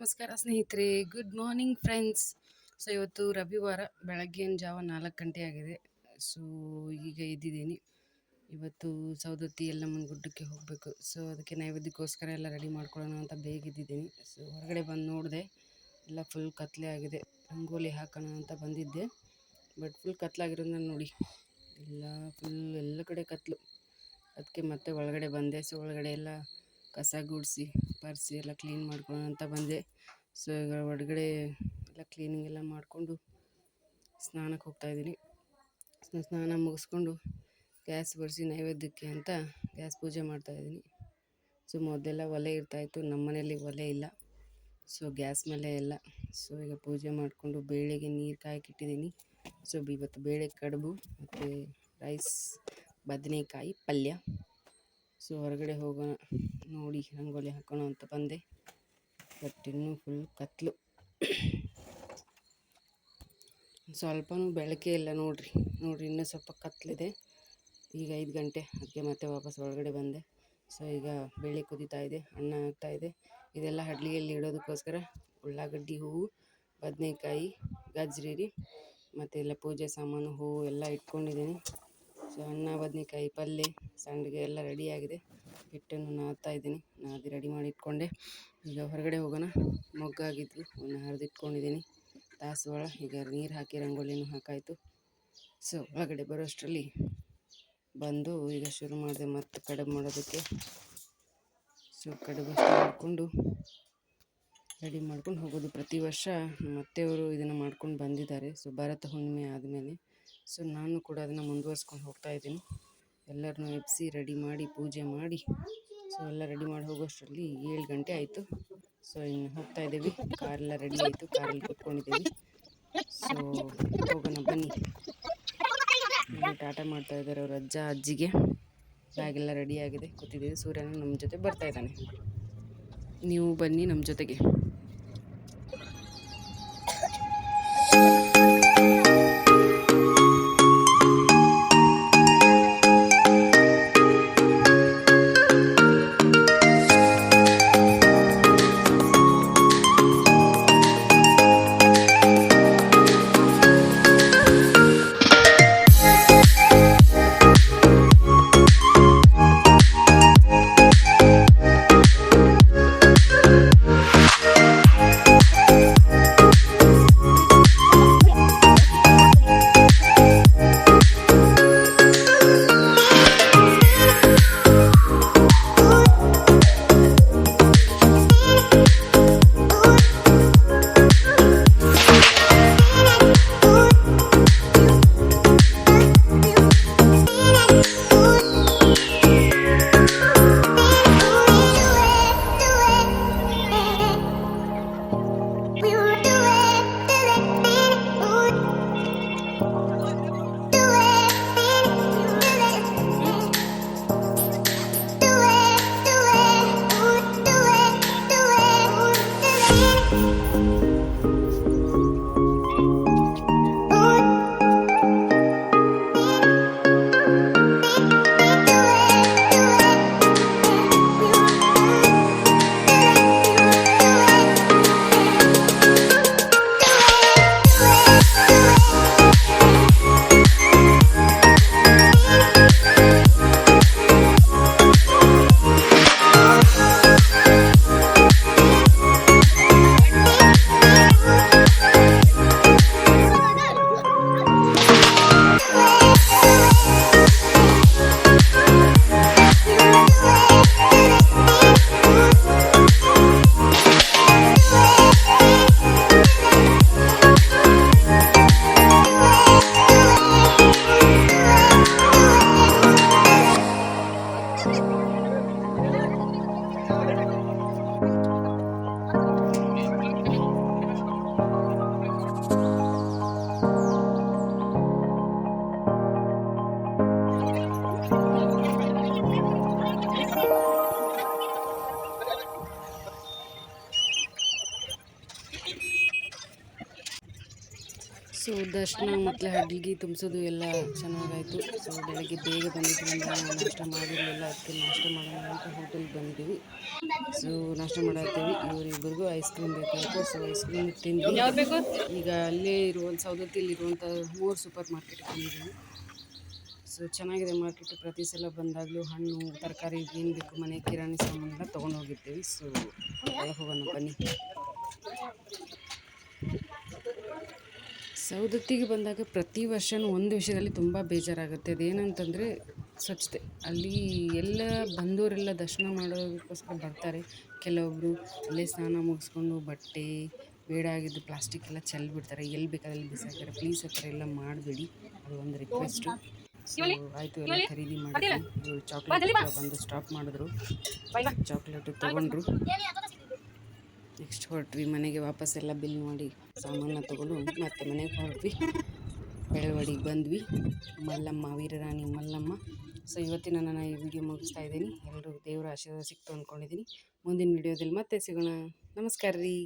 ನಮಸ್ಕಾರ ಸ್ನೇಹಿತರೆ, good morning friends. So ಇವತ್ತು ರವಿವಾರ ಬೆಳಗ್ಗಿನ ಜಾವ 4 ಗಂಟೆ ಆಗಿದೆ. ಸೊ ಈಗ ಎದ್ದಿದ್ದೀನಿ. ಇವತ್ತು ಸೌದತ್ತಿ ಎಲ್ಲಮ್ಮನ ಗುಡ್ಡಕ್ಕೆ ಹೋಗಬೇಕು. ಸೊ ಅದಕ್ಕೆ ನೈವೇದ್ಯಕ್ಕೋಸ್ಕರ ಎಲ್ಲ ರೆಡಿ ಮಾಡ್ಕೊಳ್ಳೋಣ ಅಂತ ಬೇಗ ಎದ್ದಿದ್ದೀನಿ. ಸೊ ಹೊರಗಡೆ ಬಂದು ನೋಡಿದೆ, ಎಲ್ಲ ಫುಲ್ ಕತ್ಲೆ ಆಗಿದೆ. ರಂಗೋಲಿ ಹಾಕೋಣ ಅಂತ ಬಂದಿದ್ದೆ, ಬಟ್ ಫುಲ್ ಕತ್ಲಾಗಿರೋದನ್ನ ನೋಡಿ, ಎಲ್ಲ ಕಡೆ ಕತ್ಲು. ಅದಕ್ಕೆ ಮತ್ತೆ ಒಳಗಡೆ ಬಂದೆ. ಸೊ ಒಳಗಡೆ ಎಲ್ಲ ಕಸ ಗುಡಿಸಿ ಪರ್ಸಿ ಎಲ್ಲ ಕ್ಲೀನ್ ಮಾಡ್ಕೊಳ್ಳೋಣ ಅಂತ ಬಂದೆ. ಸೊ ಈಗ ಹೊರಗಡೆ ಎಲ್ಲ ಕ್ಲೀನಿಂಗ್ ಎಲ್ಲ ಮಾಡಿಕೊಂಡು ಸ್ನಾನಕ್ಕೆ ಹೋಗ್ತಾಯಿದ್ದೀನಿ. ಸ್ನಾನ ಮುಗಿಸ್ಕೊಂಡು ಗ್ಯಾಸ್ ಬರೆಸಿ ನೈವೇದ್ಯಕ್ಕೆ ಅಂತ ಗ್ಯಾಸ್ ಪೂಜೆ ಮಾಡ್ತಾಯಿದ್ದೀನಿ. ಸೊ ಮೊದಲೆಲ್ಲ ಒಲೆ ಇರ್ತಾಯಿತ್ತು, ನಮ್ಮ ಮನೇಲಿ ಒಲೆ ಇಲ್ಲ. ಸೊ ಗ್ಯಾಸ್ ಮೇಲೆ ಎಲ್ಲ. ಸೊ ಈಗ ಪೂಜೆ ಮಾಡಿಕೊಂಡು ಬೇಳೆಗೆ ನೀರು ಕಾಯಕ್ಕಿಟ್ಟಿದ್ದೀನಿ. ಸೊ ಇವತ್ತು ಬೇಳೆ ಕಡುಬು ಮತ್ತು ರೈಸ್, ಬದನೆಕಾಯಿ ಪಲ್ಯ. ಸೊ ಹೊರಗಡೆ ಹೋಗೋಣ ನೋಡಿ ರಂಗೋಲಿ ಹಾಕೋಣ ಅಂತ ಬಂದೆ, ಬಟ್ ಇನ್ನೂ ಫುಲ್ ಕತ್ಲು. ಸ್ವಲ್ಪನೂ ಬೆಳಕೆ ಇಲ್ಲ ನೋಡ್ರಿ ಇನ್ನೂ ಸ್ವಲ್ಪ ಕತ್ಲಿದೆ. ಈಗ 5 ಗಂಟೆ, ಅದಕ್ಕೆ ಮತ್ತೆ ವಾಪಸ್ ಒಳಗಡೆ ಬಂದೆ. ಸೊ ಈಗ ಬೇಳೆ ಕುದೀತಾ ಇದೆ, ಅನ್ನ ಆಗ್ತಾಯಿದೆ. ಇದೆಲ್ಲ ಹಡ್ಲಿಯಲ್ಲಿ ಇಡೋದಕ್ಕೋಸ್ಕರ ಉಳ್ಳಾಗಡ್ಡಿ, ಹೂವು, ಬದನೆಕಾಯಿ, ಗಜ್ರಿ ಮತ್ತು ಎಲ್ಲ ಪೂಜೆ ಸಾಮಾನು, ಹೂವು ಎಲ್ಲ ಇಟ್ಕೊಂಡಿದ್ದೀನಿ. ಸೊ ಅನ್ನ, ಬದನೆಕಾಯಿ ಪಲ್ಯ, ಸಂಡಿಗೆ ಎಲ್ಲ ರೆಡಿಯಾಗಿದೆ. ಹಿಟ್ಟನ್ನು ನಾದ್ತಾಯಿದ್ದೀನಿ, ನಾದಿ ರೆಡಿ ಮಾಡಿ ಇಟ್ಕೊಂಡೆ. ಈಗ ಹೊರಗಡೆ ಹೋಗೋಣ. ಮೊಗ್ಗಾಗಿದ್ದು ಅವನ್ನ ಹರಿದಿಟ್ಕೊಂಡಿದ್ದೀನಿ ತಾಸುಗಳ. ಈಗ ನೀರು ಹಾಕಿ ರಂಗೋಲಿನೂ ಹಾಕಾಯಿತು. ಸೊ ಒಳಗಡೆ ಬರೋಷ್ಟರಲ್ಲಿ ಬಂದು ಈಗ ಶುರು ಮಾಡಿದೆ ಮತ್ತೆ ಕಡುಬು ಮಾಡೋದಕ್ಕೆ. ಸೊ ಕಡುಬು ಮಾಡಿಕೊಂಡು ರೆಡಿ ಮಾಡ್ಕೊಂಡು ಹೋಗೋದು. ಪ್ರತಿ ವರ್ಷ ನಮ್ಮ ಅತ್ತೆಯವರು ಇದನ್ನು ಮಾಡ್ಕೊಂಡು ಬಂದಿದ್ದಾರೆ. ಸೊ ಭರತ ಹುಣ್ಣಿಮೆ ಆದಮೇಲೆ ಸೊ ನಾನು ಕೂಡ ಅದನ್ನು ಮುಂದುವರ್ಸ್ಕೊಂಡು ಹೋಗ್ತಾಯಿದ್ದೀನಿ. ಎಲ್ಲರನ್ನೂ ಎಬ್ಬಿಸಿ ರೆಡಿ ಮಾಡಿ ಪೂಜೆ ಮಾಡಿ ಸೊ ಎಲ್ಲ ರೆಡಿ ಮಾಡಿ ಹೋಗೋಷ್ಟರಲ್ಲಿ 7 ಗಂಟೆ ಆಯಿತು. ಸೊ ಇನ್ನು ಹೋಗ್ತಾಯಿದ್ದೀವಿ. ಕಾರೆಲ್ಲ ರೆಡಿ ಆಯಿತು, ಕಾರಲ್ಲಿ ಕೂತ್ಕೊಂಡಿದ್ದೀವಿ. ಸೊ ಹೋಗೋಣ ಬನ್ನಿ. ಟಾಟಾ ಮಾಡ್ತಾಯಿದ್ದಾರೆ ಅವ್ರ ಅಜ್ಜ ಅಜ್ಜಿಗೆ. ಬ್ಯಾಗೆಲ್ಲ ರೆಡಿಯಾಗಿದೆ, ಕೂತಿದ್ದೀವಿ. ಸೂರ್ಯನ ನಮ್ಮ ಜೊತೆ ಬರ್ತಾಯಿದ್ದಾನೆ. ನೀವು ಬನ್ನಿ ನಮ್ಮ ಜೊತೆಗೆ. ಸೊ ದರ್ಶನ ಮತ್ತು ಹಡ್ಲಿಗೆ ತುಂಬಿಸೋದು ಎಲ್ಲ ಚೆನ್ನಾಗಾಯಿತು. ಸೊ ಬೆಳಗ್ಗೆ ಬೇಗ ಬಂದಿದ್ದರಿಂದ ನಾವು ನಾಷ್ಟ ಮಾಡಿರಲಿಲ್ಲ, ಅದಕ್ಕೆ ನಾಷ್ಟ ಮಾಡೋಣ ಅಂತ ಹೋಟೆಲ್ಗೆ ಬಂದಿದ್ದೀವಿ. ಸೊ ನಾಷ್ಟ ಮಾಡತ್ತೀವಿ. ಇವರಿಬ್ಬರಿಗೂ ಐಸ್ ಕ್ರೀಮ್ ಬೇಕಾಯಿತು. ಸೊ ಐಸ್ ಕ್ರೀಮ್ ತಿಂದ್ವಿ. ಈಗ ಅಲ್ಲೇ ಇರುವಂಥ ಸೌದತ್ತಿಲಿರುವಂಥ 3 ಸೂಪರ್ ಮಾರ್ಕೆಟ್ಗೆ ಬಂದಿದ್ದೀವಿ. ಸೊ ಚೆನ್ನಾಗಿದೆ ಮಾರ್ಕೆಟ್. ಪ್ರತಿ ಸಲ ಬಂದಾಗಲೂ ಹಣ್ಣು ತರಕಾರಿ ಏನು ಬೇಕು ಮನೆ ಕಿರಾಣಿ ಸಾಮಾನೆಲ್ಲ ತೊಗೊಂಡು ಹೋಗಿರ್ತೀವಿ. ಸೊ ಒಳಗೆ ಹೋಗೋಣ ಬನ್ನಿ. ಸೌದತ್ತಿಗೆ ಬಂದಾಗ ಪ್ರತಿ ವರ್ಷವೂ ಒಂದು ವಿಷಯದಲ್ಲಿ ತುಂಬ ಬೇಜಾರಾಗುತ್ತೆ. ಅದೇನಂತಂದರೆ ಸ್ವಚ್ಛತೆ. ಅಲ್ಲಿ ಎಲ್ಲ ಬಂದವರೆಲ್ಲ ದರ್ಶನ ಮಾಡೋದಕ್ಕೋಸ್ಕರ ಬರ್ತಾರೆ. ಕೆಲವೊಬ್ಬರು ಅಲ್ಲೇ ಸ್ನಾನ ಮುಗಿಸ್ಕೊಂಡು ಬಟ್ಟೆ ಬೇಡ ಆಗಿದ್ದು ಪ್ಲಾಸ್ಟಿಕ್ ಎಲ್ಲ ಚೆಲ್ಲಿಬಿಡ್ತಾರೆ, ಎಲ್ಲಿ ಬೇಕಾದಲ್ಲಿ ಬಿಸಾಕ್ತಾರೆ. ಪ್ಲೀಸ್ ಆ ಥರ ಎಲ್ಲ ಮಾಡಬೇಡಿ, ಅದು ಒಂದು ರಿಕ್ವೆಸ್ಟು. ಸೊ ಆಯಿತು, ಎಲ್ಲ ಖರೀದಿ ಮಾಡಿದ್ವಿ. ಇವರು ಚಾಕ್ಲೇಟ್ ಬಂದು ಸ್ಟಾಪ್ ಮಾಡಿದ್ರು, ಚಾಕ್ಲೇಟು ತೊಗೊಂಡ್ರು. ನೆಕ್ಸ್ಟ್ ಹೊರಟ್ವಿ ಮನೆಗೆ. ವಾಪಸ್ ಎಲ್ಲ ಬಿಲ್ ಮಾಡಿ ಸಾಮಾನ ತೊಗೊಂಡು ಮತ್ತೆ ಮನೆಗೆ ಹೊರಟ್ವಿ. ಬೆಳವಡಿಗೆ ಬಂದ್ವಿ. ಮಲ್ಲಮ್ಮ, ವೀರರಾಣಿ ಮಲ್ಲಮ್ಮ. ಸೊ ಇವತ್ತಿನ ನಾನು ಈ ವಿಡಿಯೋ ಮುಗಿಸ್ತಾ ಇದ್ದೀನಿ. ಎಲ್ಲರೂ ದೇವರ ಆಶೀರ್ವಾದ ಸಿಕ್ತು ಅಂದ್ಕೊಂಡಿದ್ದೀನಿ. ಮುಂದಿನ ವಿಡಿಯೋದಲ್ಲಿ ಮತ್ತೆ ಸಿಗೋಣ. ನಮಸ್ಕಾರ ರೀ.